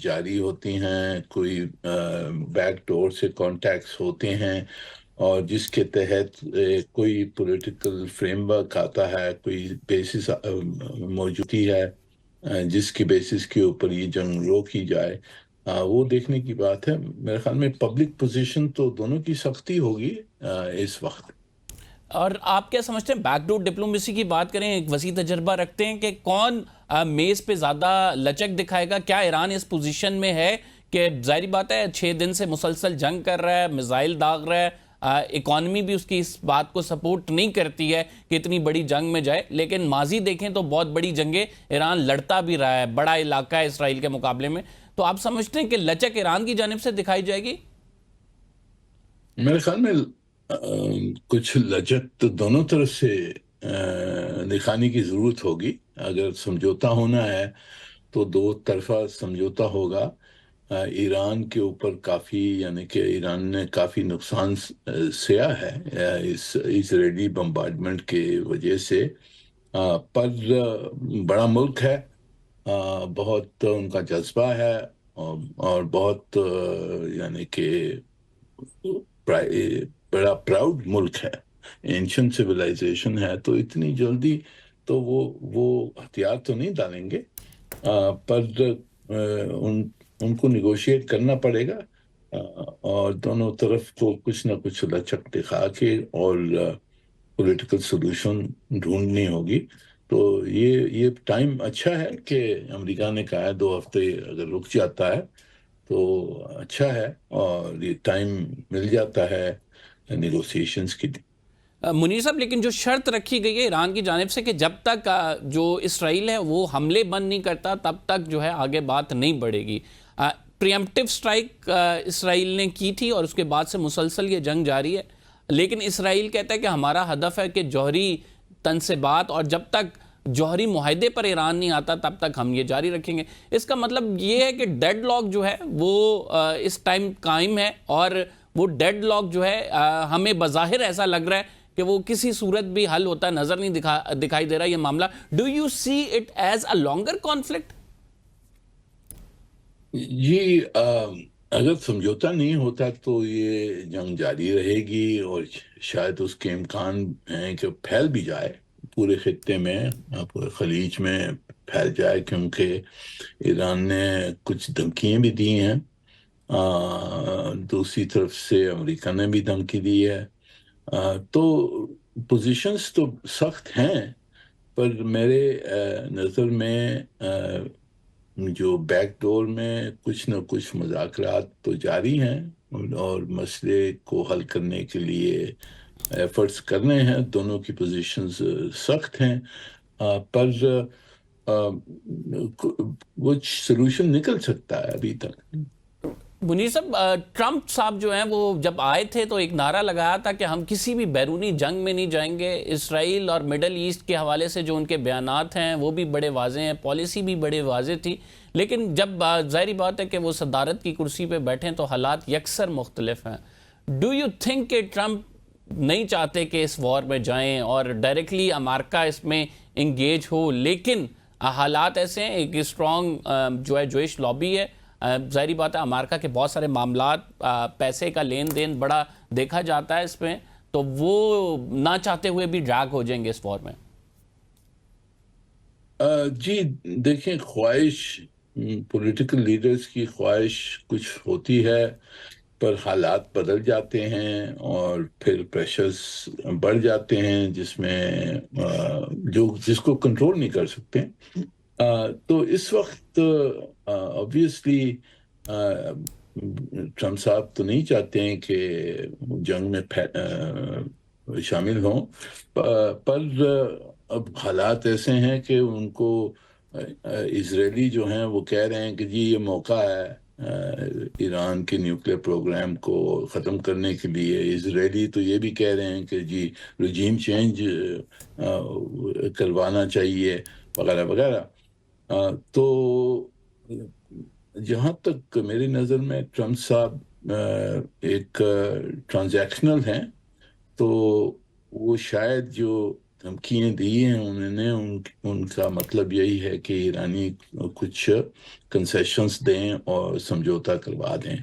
جاری ہوتی ہیں، کوئی بیک ڈور سے کانٹیکٹس ہوتے ہیں، اور جس کے تحت کوئی پولیٹیکل فریم ورک آتا ہے، کوئی بیسس موجودی ہے جس کی بیسس کے اوپر یہ جنگ روکی جائے، وہ دیکھنے کی بات ہے۔ میرے خیال میں پبلک پوزیشن تو دونوں کی سختی ہوگی اس وقت۔ اور آپ کیا سمجھتے ہیں، بیک ڈور ڈپلومیسی کی بات کریں، ایک وسیع تجربہ رکھتے ہیں کہ کون میز پہ زیادہ لچک دکھائے گا؟ کیا ایران اس پوزیشن میں ہے کہ ظاہری بات ہے 6 دن سے مسلسل جنگ کر رہا ہے، میزائل داغ رہا ہے، اکانومی بھی اس کی اس بات کو سپورٹ نہیں کرتی ہے کہ اتنی بڑی جنگ میں جائے، لیکن ماضی دیکھیں تو بہت بڑی جنگیں ایران لڑتا بھی رہا ہے، بڑا علاقہ ہے اسرائیل کے مقابلے میں، تو آپ سمجھتے ہیں کہ لچک ایران کی جانب سے دکھائی جائے گی؟ میرے خیال میں کچھ لچک تو دونوں طرف سے دکھانے کی ضرورت ہوگی۔ اگر سمجھوتا ہونا ہے تو دو طرفہ سمجھوتا ہوگا۔ ایران کے اوپر کافی، یعنی کہ ایران نے کافی نقصان سیا ہے اس اسرائیلی بمبارڈمنٹ کے وجہ سے، پر بڑا ملک ہے، بہت ان کا جذبہ ہے، اور بہت یعنی کہ بڑا پراؤڈ ملک ہے، اینشنٹ سویلائزیشن ہے، تو اتنی جلدی تو وہ ہتھیار تو نہیں ڈالیں گے، پر ان کو نیگوشیٹ کرنا پڑے گا، اور دونوں طرف کو کچھ نہ کچھ لچک دکھا کے اور پولیٹیکل سولوشن ڈھونڈنی ہوگی۔ تو یہ ٹائم اچھا ہے کہ امریکہ نے کہا ہے 2 ہفتے اگر رک جاتا ہے تو اچھا ہے، اور یہ ٹائم مل جاتا ہے نیگوسیشنز کی۔ منیر صاحب، لیکن جو شرط رکھی گئی ہے ایران کی جانب سے کہ جب تک جو اسرائیل ہے وہ حملے بند نہیں کرتا تب تک جو ہے آگے بات نہیں بڑھے گی۔ پریمپٹیو سٹرائک اسرائیل نے کی تھی اور اس کے بعد سے مسلسل یہ جنگ جاری ہے، لیکن اسرائیل کہتا ہے کہ ہمارا ہدف ہے کہ جوہری تنصیبات، اور جب تک جوہری معاہدے پر ایران نہیں آتا تب تک ہم یہ جاری رکھیں گے۔ اس کا مطلب یہ ہے کہ ڈیڈ لاک جو ہے وہ اس ٹائم قائم ہے، اور وہ ڈیڈ لاک جو ہے ہمیں بظاہر ایسا لگ رہا ہے کہ وہ کسی صورت بھی حل ہوتا نظر نہیں دکھائی دے رہا یہ معاملہ۔ Do you see it as a longer conflict? جی، اگر سمجھوتا نہیں ہوتا تو یہ جنگ جاری رہے گی، اور شاید اس کے امکان ہیں کہ پھیل بھی جائے پورے خطے میں، پورے خلیج میں پھیل جائے، کیونکہ ایران نے کچھ دھمکیاں بھی دی ہیں، دوسری طرف سے امریکہ نے بھی دھمکی دی ہے، تو پوزیشنز تو سخت ہیں، پر میرے نظر میں جو بیک ڈور میں کچھ نہ کچھ مذاکرات تو جاری ہیں، اور مسئلے کو حل کرنے کے لیے ایفرٹس کرنے ہیں، دونوں کی پوزیشنز سخت ہیں، پر کچھ سلوشن نکل سکتا ہے ابھی تک۔ منیر صاحب، ٹرمپ صاحب جو ہیں وہ جب آئے تھے تو ایک نعرہ لگایا تھا کہ ہم کسی بھی بیرونی جنگ میں نہیں جائیں گے۔ اسرائیل اور مڈل ایسٹ کے حوالے سے جو ان کے بیانات ہیں وہ بھی بڑے واضح ہیں، پالیسی بھی بڑے واضح تھی، لیکن جب ظاہری بات ہے کہ وہ صدارت کی کرسی پہ بیٹھیں تو حالات یکسر مختلف ہیں۔ ڈو یو تھنک کہ ٹرمپ نہیں چاہتے کہ اس وار میں جائیں اور ڈائریکٹلی امریکہ اس میں انگیج ہو، لیکن حالات ایسے ہیں، ایک اسٹرانگ جو ہے جوئش لابی ہے، ظاہری بات ہے امریکہ کے بہت سارے معاملات، پیسے کا لین دین بڑا دیکھا جاتا ہے اس میں، تو وہ نہ چاہتے ہوئے بھی ڈریگ ہو جائیں گے اس وار میں؟ جی دیکھیں، خواہش، پولیٹیکل لیڈرز کی خواہش کچھ ہوتی ہے، پر حالات بدل جاتے ہیں اور پھر پریشرز بڑھ جاتے ہیں جس میں جس کو کنٹرول نہیں کر سکتے۔ تو اس وقت obviously ٹرمپ صاحب تو نہیں چاہتے ہیں کہ جنگ میں شامل ہوں، پر اب حالات ایسے ہیں کہ ان کو اسرائیلی جو ہیں وہ کہہ رہے ہیں کہ جی یہ موقع ہے ایران کے نیوکلیر پروگرام کو ختم کرنے کے لیے۔ اسرائیلی تو یہ بھی کہہ رہے ہیں کہ جی رجیم چینج کروانا چاہیے وغیرہ وغیرہ۔ تو جہاں تک میری نظر میں ٹرمپ صاحب ایک ٹرانزیکشنل ہیں، تو وہ شاید جو دھمکیاں دی ہیں انہوں نے، ان کا مطلب یہی ہے کہ ایرانی کچھ کنسیشنز دیں اور سمجھوتا کروا دیں.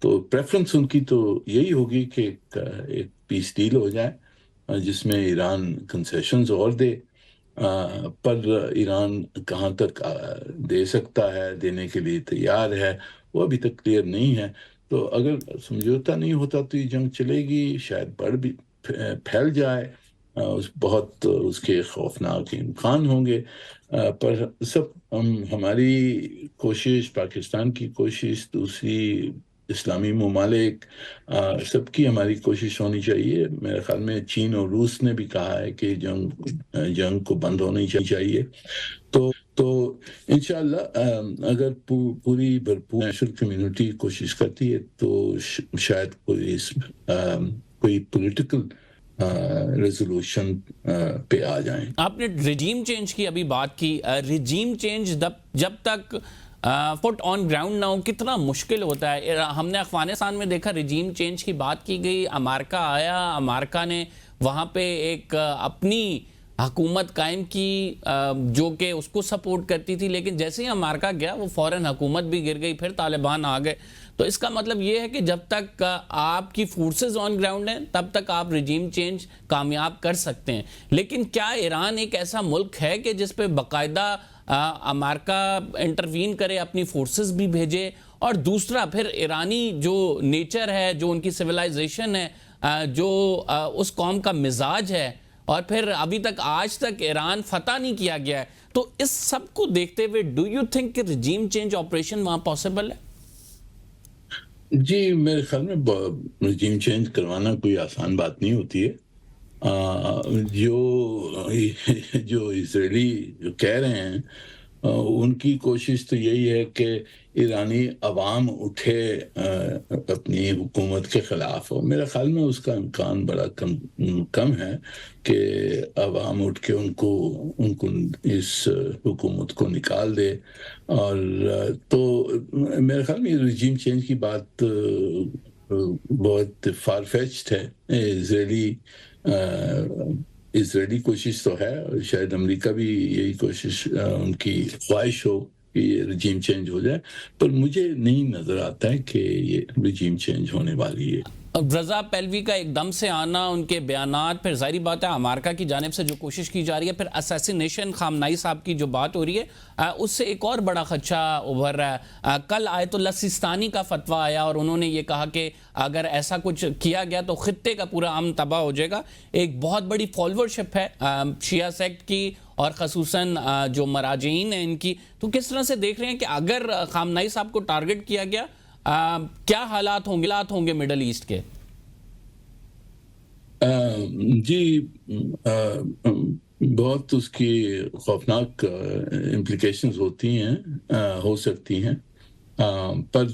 تو پریفرنس ان کی تو یہی ہوگی کہ ایک پیس ڈیل ہو جائے جس میں ایران کنسیشنز اور دے، پر ایران کہاں تک دے سکتا ہے، دینے کے لیے تیار ہے، وہ ابھی تک کلیئر نہیں ہے. تو اگر سمجھوتا نہیں ہوتا تو یہ جنگ چلے گی، شاید بڑھ بھی پھیل جائے، بہت اس کے خوفناک امکان ہوں گے. پر ہماری کوشش، پاکستان کی کوشش، دوسری اسلامی ممالک، سب کی ہماری کوشش ہونی چاہیے. میرے خیال میں چین اور روس نے بھی کہا ہے کہ جنگ کو بند ہونی چاہیے. تو انشاءاللہ اگر پوری بھرپور نیشنل کمیونٹی کوشش کرتی ہے تو شاید کوئی پولیٹیکل ریزولوشن پہ آ جائیں. آپ نے ریجیم چینج کی ابھی بات کی. ریجیم چینج جب تک فٹ آن گراؤنڈ نہ ہو کتنا مشکل ہوتا ہے. ہم نے افغانستان میں دیکھا ریجیم چینج کی بات کی گئی، امریکہ آیا، امریکہ نے وہاں پہ ایک اپنی حکومت قائم کی جو کہ اس کو سپورٹ کرتی تھی، لیکن جیسے ہی امریکہ گیا وہ فوراً حکومت بھی گر گئی، پھر طالبان آ گئے. تو اس کا مطلب یہ ہے کہ جب تک آپ کی فورسز آن گراؤنڈ ہیں تب تک آپ ریجیم چینج کامیاب کر سکتے ہیں. لیکن کیا ایران ایک ایسا ملک ہے کہ جس پہ باقاعدہ امریکہ انٹروین کرے، اپنی فورسز بھی بھیجے، اور دوسرا پھر ایرانی جو نیچر ہے، جو ان کی سویلائزیشن ہے، جو اس قوم کا مزاج ہے، اور پھر ابھی تک آج تک ایران فتح نہیں کیا گیا ہے. تو اس سب کو دیکھتے ہوئے ڈو یو تھنک کہ ریجیم چینج آپریشن وہاں پاسبل ہے؟ جی میرے خیال میں ریجیم چینج کروانا کوئی آسان بات نہیں ہوتی ہے. جو اسرائیلی جو کہہ رہے ہیں ان کی کوشش تو یہی ہے کہ ایرانی عوام اٹھے اپنی حکومت کے خلاف. اور میرے خیال میں اس کا امکان بڑا کم ہے کہ عوام اٹھ کے ان کو اس حکومت کو نکال دے. اور تو میرے خیال میں ریجیم چینج کی بات بہت فار فیچڈ ہے. اسرائیلی کوشش تو ہے، اور شاید امریکہ بھی یہی کوشش، ان کی خواہش ہو کہ یہ ریجیم چینج ہو جائے، پر مجھے نہیں نظر آتا ہے کہ یہ ریجیم چینج ہونے والی ہے. رضا پہلوی کا ایک دم سے آنا، ان کے بیانات، پھر ظاہری بات ہے امریکہ کی جانب سے جو کوشش کی جا رہی ہے، پھر اسیسینیشن خامنائی صاحب کی جو بات ہو رہی ہے، اس سے ایک اور بڑا خدشہ ابھر رہا ہے. کل آیت اللہ سیستانی کا فتویٰ آیا اور انہوں نے یہ کہا کہ اگر ایسا کچھ کیا گیا تو خطے کا پورا امن تباہ ہو جائے گا. ایک بہت بڑی فالوورشپ ہے شیعہ سیکٹ کی، اور خصوصاً جو مراجعین ہیں ان کی. تو کس طرح سے دیکھ رہے ہیں کہ اگر خامنائی صاحب کو ٹارگٹ کیا گیا کیا حالات ہوں گے مڈل ایسٹ کے؟ جی بہت اس کی خوفناک امپلیکیشنز ہو سکتی ہیں، پر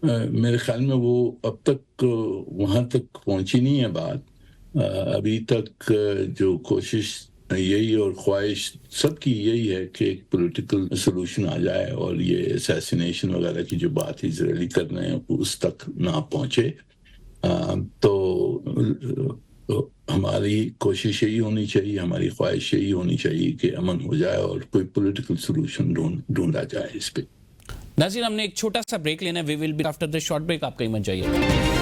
میرے خیال میں وہ اب تک وہاں تک پہنچی نہیں ہے بات. ابھی تک جو کوشش یہی اور خواہش سب کی یہی ہے کہ ایک پولیٹیکل سولوشن آ جائے اور یہ اسیسینیشن وغیرہ کی جو بات اسرائیلی کر رہے ہیں اس تک نہ پہنچے. تو ہماری کوشش یہی ہونی چاہیے، ہماری خواہش یہی ہونی چاہیے کہ امن ہو جائے اور کوئی پولیٹیکل سولوشن ڈھونڈا جائے اس پہ. ناظرین ہم نے ایک چھوٹا سا بریک لینا ہے. We will be after this short break. آپ کہیں مت جائیے.